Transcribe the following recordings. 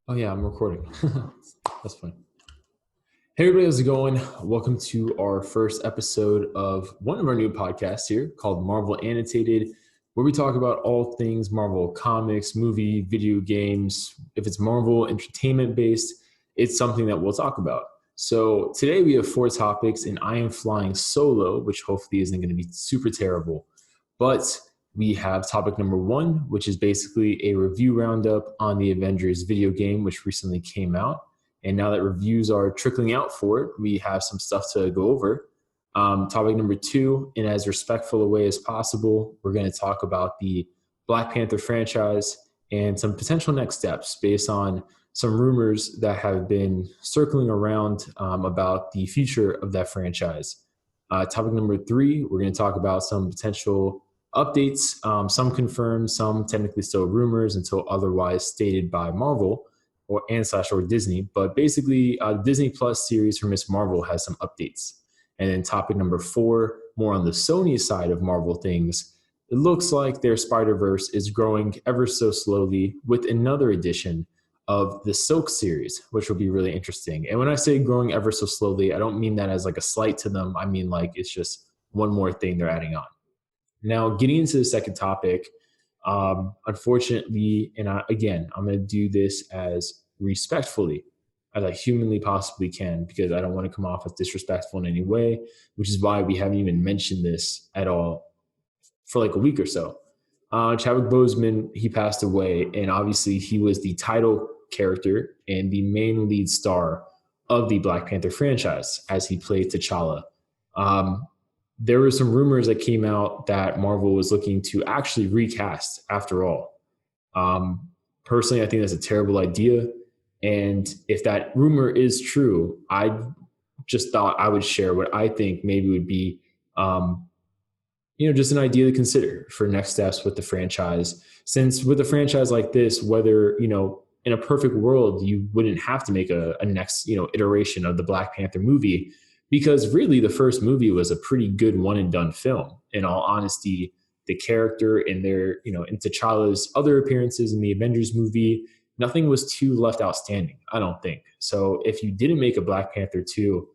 Oh yeah, I'm recording. That's funny. Hey everybody, how's it going? Welcome to our first episode of one of our new podcasts here called Marvel Annotated, where we talk about all things Marvel comics, movie, video games. If it's Marvel entertainment based, it's something that we'll talk about. So today we have four topics, and I am flying solo, which hopefully isn't going to be super terrible. But we have topic number one, which is basically a review roundup on the Avengers video game, which recently came out. And now that reviews are trickling out for it, we have some stuff to go over. Topic number two, in as respectful a way as possible, we're going to talk about the Black Panther franchise and some potential next steps based on some rumors that have been circling around about the future of that franchise. Topic number three, we're going to talk about some potential updates, some confirmed, some technically still rumors until otherwise stated by Marvel or Disney. But basically, Disney Plus series for Miss Marvel has some updates. And then topic number four, more on the Sony side of Marvel things. It looks like their Spider-Verse is growing ever so slowly with another edition of the Silk series, which will be really interesting. And when I say growing ever so slowly, I don't mean that as like a slight to them. I mean like it's just one more thing they're adding on. Now, getting into the second topic, unfortunately, again, I'm going to do this as respectfully as I humanly possibly can because I don't want to come off as disrespectful in any way, which is why we haven't even mentioned this at all for like a week or so. Chadwick Boseman, he passed away, and obviously he was the title character and the main lead star of the Black Panther franchise as he played T'Challa. There were some rumors that came out that Marvel was looking to actually recast after all. Personally, I think that's a terrible idea. And if that rumor is true, I just thought I would share what I think maybe would be, just an idea to consider for next steps with the franchise. Since with a franchise like this, whether, in a perfect world, you wouldn't have to make a next, iteration of the Black Panther movie because really the first movie was a pretty good one and done film. In all honesty, the character and their, in T'Challa's other appearances in the Avengers movie, nothing was too left outstanding, I don't think. So if you didn't make a Black Panther 2,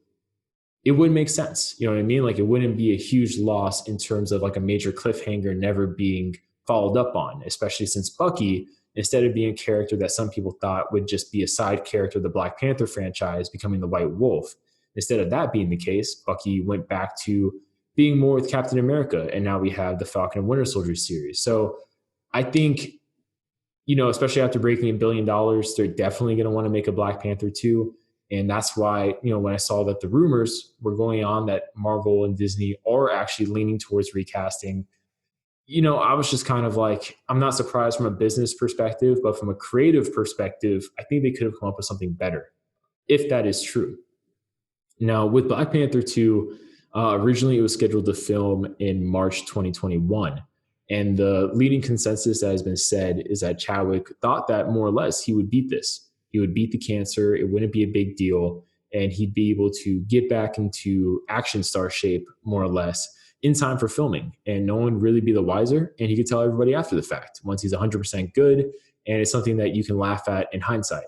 it would make sense. You know what I mean? Like it wouldn't be a huge loss in terms of like a major cliffhanger never being followed up on, especially since Bucky, instead of being a character that some people thought would just be a side character of the Black Panther franchise, becoming the White Wolf. Instead of that being the case, Bucky went back to being more with Captain America, and now we have the Falcon and Winter Soldier series. So I think, especially after breaking $1 billion, they're definitely going to want to make a Black Panther 2. And that's why, when I saw that the rumors were going on that Marvel and Disney are actually leaning towards recasting, I was just kind of like, I'm not surprised from a business perspective, but from a creative perspective, I think they could have come up with something better, if that is true. Now, with Black Panther 2, originally it was scheduled to film in March 2021. And the leading consensus that has been said is that Chadwick thought that more or less he would beat this. He would beat the cancer. It wouldn't be a big deal. And he'd be able to get back into action star shape, more or less, in time for filming. And no one would really be the wiser. And he could tell everybody after the fact, once he's 100% good. And it's something that you can laugh at in hindsight.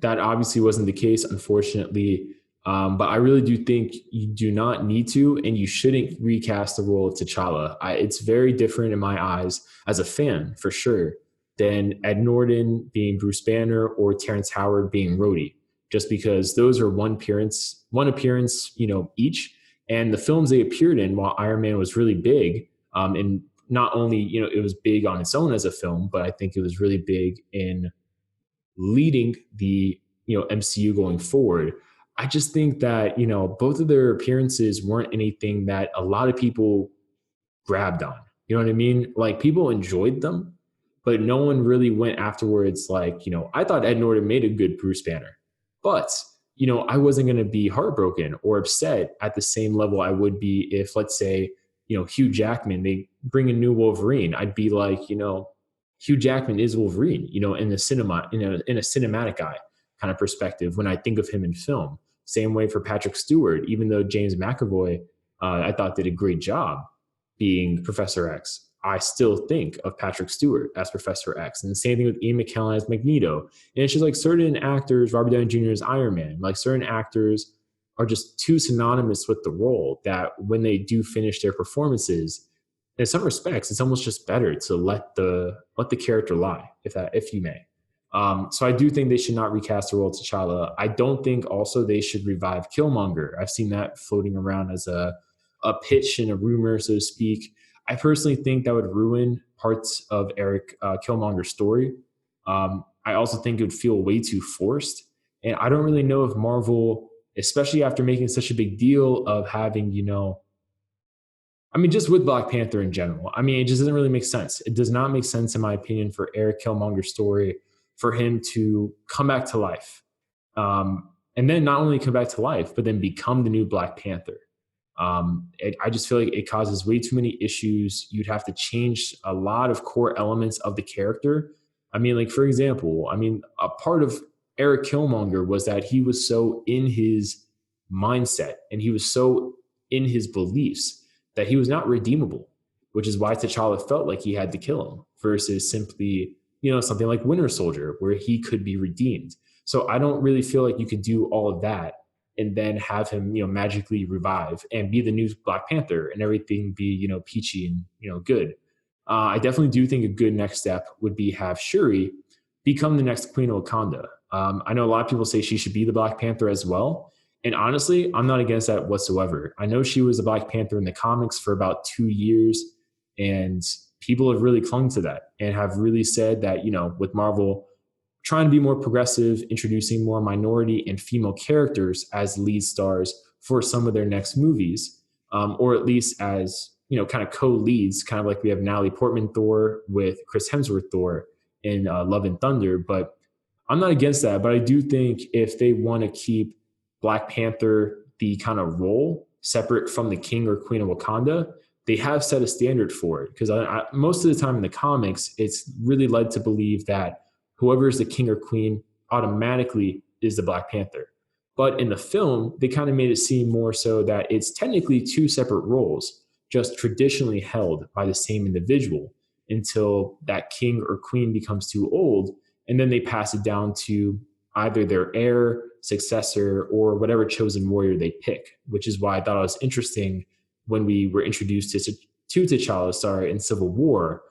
That obviously wasn't the case, unfortunately. But I really do think you do not need to, and you shouldn't recast the role of T'Challa. It's very different in my eyes as a fan, for sure, than Ed Norton being Bruce Banner or Terrence Howard being Rhodey, just because those are one appearance, each. And the films they appeared in, while Iron Man was really big, and not only, it was big on its own as a film, but I think it was really big in leading the, MCU going forward. I just think that, both of their appearances weren't anything that a lot of people grabbed on. You know what I mean? Like people enjoyed them, but no one really went afterwards. Like, I thought Ed Norton made a good Bruce Banner, but, I wasn't going to be heartbroken or upset at the same level I would be if, let's say, Hugh Jackman, they bring a new Wolverine. I'd be like, Hugh Jackman is Wolverine, in the cinema, in a cinematic eye kind of perspective when I think of him in film. Same way for Patrick Stewart, even though James McAvoy, I thought did a great job being Professor X. I still think of Patrick Stewart as Professor X. And the same thing with Ian McKellen as Magneto. And it's just like certain actors, Robert Downey Jr. as Iron Man, like certain actors are just too synonymous with the role that when they do finish their performances, in some respects, it's almost just better to let the character lie, if you may. So I do think they should not recast the role of T'Challa. I don't think also they should revive Killmonger. I've seen that floating around as a pitch and a rumor, so to speak. I personally think that would ruin parts of Eric Killmonger's story. I also think it would feel way too forced. And I don't really know if Marvel, especially after making such a big deal of having, I mean, just with Black Panther in general, I mean, it just doesn't really make sense. It does not make sense, in my opinion, for Eric Killmonger's story, for him to come back to life. And then not only come back to life, but then become the new Black Panther. I just feel like it causes way too many issues. You'd have to change a lot of core elements of the character. I mean, like, for example, I mean, a part of Eric Killmonger was that he was so in his mindset and he was so in his beliefs that he was not redeemable, which is why T'Challa felt like he had to kill him versus simply, something like Winter Soldier, where he could be redeemed. So I don't really feel like you could do all of that and then have him, magically revive and be the new Black Panther and everything be, peachy and, good. I definitely do think a good next step would be have Shuri become the next Queen of Wakanda. I know a lot of people say she should be the Black Panther as well. And honestly, I'm not against that whatsoever. I know she was the Black Panther in the comics for about 2 years, and people have really clung to that and have really said that, with Marvel trying to be more progressive, introducing more minority and female characters as lead stars for some of their next movies, or at least as, kind of co-leads, kind of like we have Natalie Portman Thor with Chris Hemsworth Thor in Love and Thunder. But I'm not against that. But I do think if they want to keep Black Panther the kind of role separate from the king or queen of Wakanda, they have set a standard for it. Because most of the time in the comics, it's really led to believe that whoever is the king or queen automatically is the Black Panther. But in the film, they kind of made it seem more so that it's technically two separate roles, just traditionally held by the same individual until that king or queen becomes too old. And then they pass it down to either their heir, successor, or whatever chosen warrior they pick, which is why I thought it was interesting when we were introduced to T'Challa, in Civil War.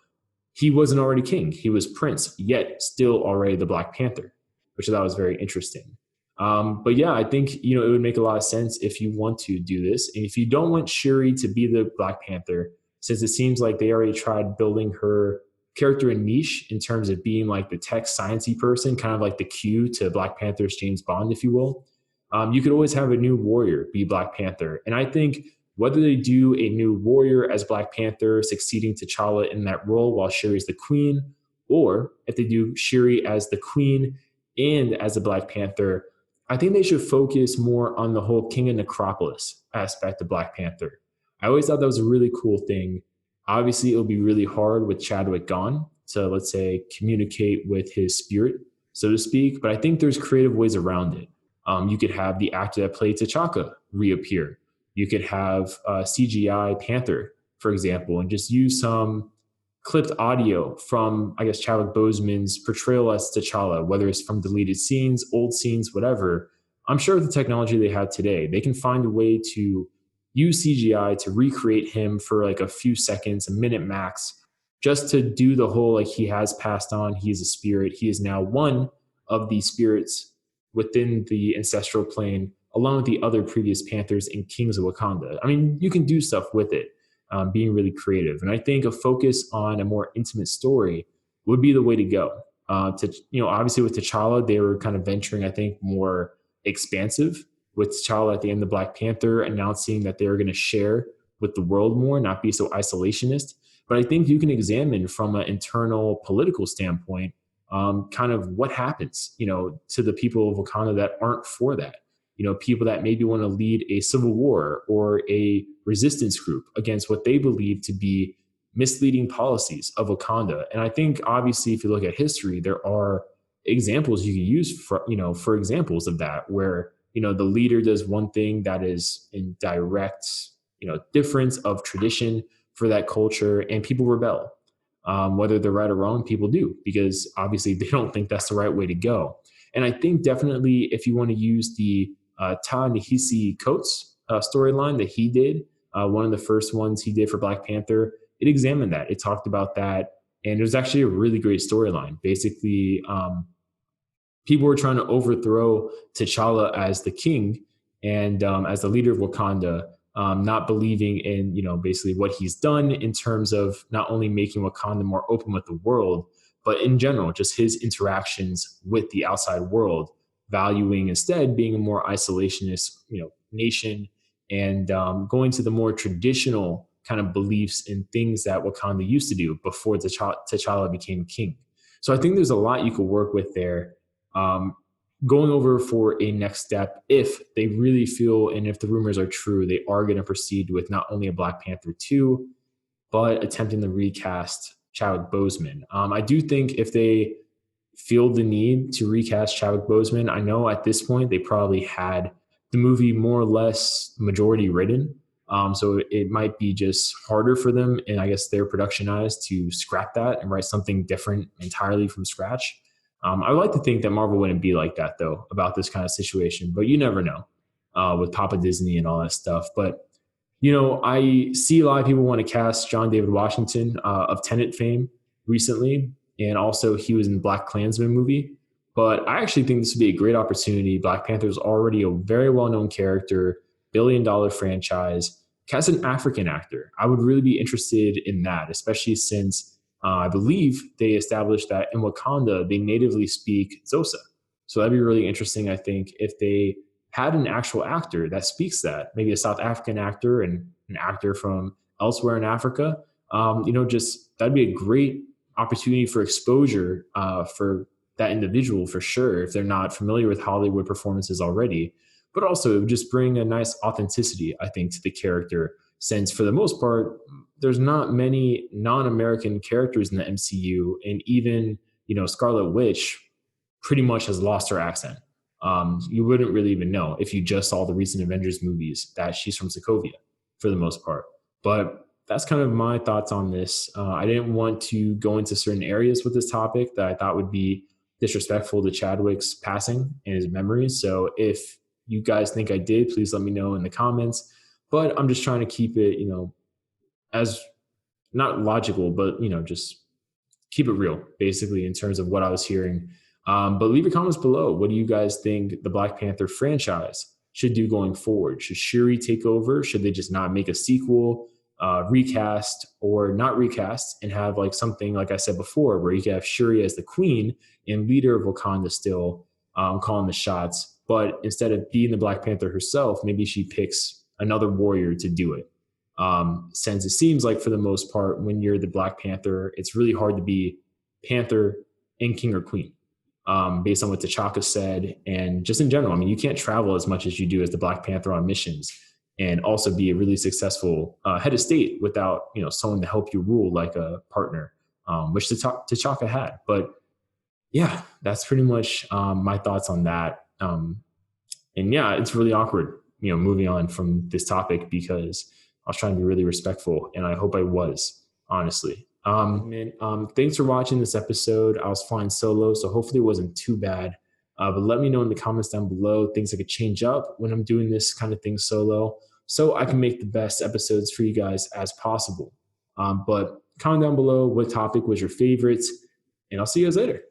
He wasn't already king. He was prince, yet still already the Black Panther, which I thought was very interesting. But yeah, I think, it would make a lot of sense if you want to do this. And if you don't want Shuri to be the Black Panther, since it seems like they already tried building her character and niche in terms of being like the tech sciencey person, kind of like the Q to Black Panther's James Bond, if you will. You could always have a new warrior be Black Panther. And I think whether they do a new warrior as Black Panther, succeeding T'Challa in that role while Shuri's the queen, or if they do Shuri as the queen and as a Black Panther, I think they should focus more on the whole King of Necropolis aspect of Black Panther. I always thought that was a really cool thing. Obviously, it'll be really hard with Chadwick gone to, let's say, communicate with his spirit, so to speak. But I think there's creative ways around it. You could have the actor that played T'Chaka reappear. You could have CGI Panther, for example, and just use some clipped audio from, I guess, Chadwick Boseman's portrayal as T'Challa, whether it's from deleted scenes, old scenes, whatever. I'm sure with the technology they have today, they can find a way to use CGI to recreate him for like a few seconds, a minute max, just to do the whole, like, he has passed on, he is a spirit, he is now one of the spirits within the ancestral plane, along with the other previous Panthers and Kings of Wakanda. I mean, you can do stuff with it, being really creative. And I think a focus on a more intimate story would be the way to go. Obviously with T'Challa, they were kind of venturing, I think, more expansive, with T'Challa at the end of Black Panther announcing that they were going to share with the world more, not be so isolationist. But I think you can examine from an internal political standpoint, kind of what happens, to the people of Wakanda that aren't for that. People that maybe want to lead a civil war or a resistance group against what they believe to be misleading policies of Wakanda. And I think, obviously, if you look at history, there are examples you can use for examples of that, where the leader does one thing that is in direct, difference of tradition for that culture, and people rebel. Whether they're right or wrong, people do, because obviously they don't think that's the right way to go. And I think definitely if you want to use the Ta-Nehisi Coates storyline that he did, one of the first ones he did for Black Panther, it examined that. It talked about that. And it was actually a really great storyline. Basically, people were trying to overthrow T'Challa as the king and as the leader of Wakanda, not believing in basically what he's done in terms of not only making Wakanda more open with the world, but in general, just his interactions with the outside world, valuing instead being a more isolationist, nation, and going to the more traditional kind of beliefs and things that Wakanda used to do before T'Challa became king. So I think there's a lot you could work with there. Um, Going over for a next step, if they really feel and if the rumors are true, they are going to proceed with not only a Black Panther 2, but attempting to recast Chadwick Boseman. I do think if they feel the need to recast Chadwick Boseman, I know at this point they probably had the movie more or less majority written. So it might be just harder for them, and I guess their production eyes, to scrap that and write something different entirely from scratch. I would like to think that Marvel wouldn't be like that, though, about this kind of situation, but you never know with Papa Disney and all that stuff. But, I see a lot of people want to cast John David Washington of Tenet fame recently, and also he was in the Black Klansman movie. But I actually think this would be a great opportunity. Black Panther is already a very well-known character, billion-dollar franchise. Cast an African actor. I would really be interested in that, especially since I believe they established that in Wakanda, they natively speak Xhosa. So that'd be really interesting, I think, if they had an actual actor that speaks that, maybe a South African actor and an actor from elsewhere in Africa. Just that'd be a great opportunity for exposure for that individual for sure, if they're not familiar with Hollywood performances already. But also, it would just bring a nice authenticity, I think, to the character, since for the most part, there's not many non-American characters in the MCU, and even Scarlet Witch pretty much has lost her accent. You wouldn't really even know if you just saw the recent Avengers movies that she's from Sokovia for the most part. But that's kind of my thoughts on this. I didn't want to go into certain areas with this topic that I thought would be disrespectful to Chadwick's passing and his memories. So if you guys think I did, please let me know in the comments. But I'm just trying to keep it, as not logical, but just keep it real, basically, in terms of what I was hearing. But leave your comments below. What do you guys think the Black Panther franchise should do going forward? Should Shuri take over? Should they just not make a sequel, recast, or not recast, and have like something like I said before, where you can have Shuri as the queen and leader of Wakanda still calling the shots, but instead of being the Black Panther herself, maybe she picks another warrior to do it. Since it seems like for the most part, when you're the Black Panther, it's really hard to be Panther and king or queen, based on what T'Chaka said. And just in general, I mean, you can't travel as much as you do as the Black Panther on missions and also be a really successful head of state without, someone to help you rule like a partner, which T'Chaka had. But yeah, that's pretty much my thoughts on that. And yeah, it's really awkward, moving on from this topic, because I was trying to be really respectful, and I hope I was, honestly. Thanks for watching this episode. I was flying solo, so hopefully it wasn't too bad. But let me know in the comments down below things I could change up when I'm doing this kind of thing solo, so I can make the best episodes for you guys as possible. But comment down below what topic was your favorite, and I'll see you guys later.